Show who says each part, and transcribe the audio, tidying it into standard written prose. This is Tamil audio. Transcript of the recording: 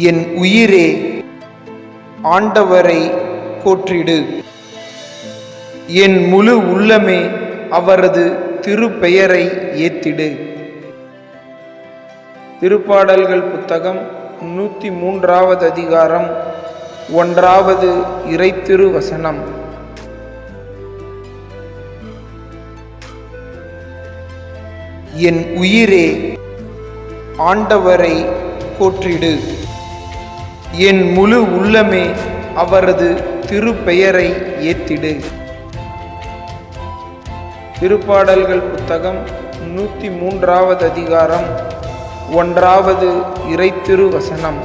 Speaker 1: என் உயிரே ஆண்டவரை போற்றிடு. என் முழு உள்ளமே அவரது திருப்பெயரை ஏத்திடு. திருப்பாடல்கள் புத்தகம் 103வது அதிகாரம் 1வது இறைத்திருவசனம். என் உயிரே ஆண்டவரை போற்றிடு. என் முழு உள்ளமே அவரது திருப்பெயரை ஏத்திடு. திருப்பாடல்கள் புத்தகம் 103வது அதிகாரம் 1வது இறைத்திருவசனம்.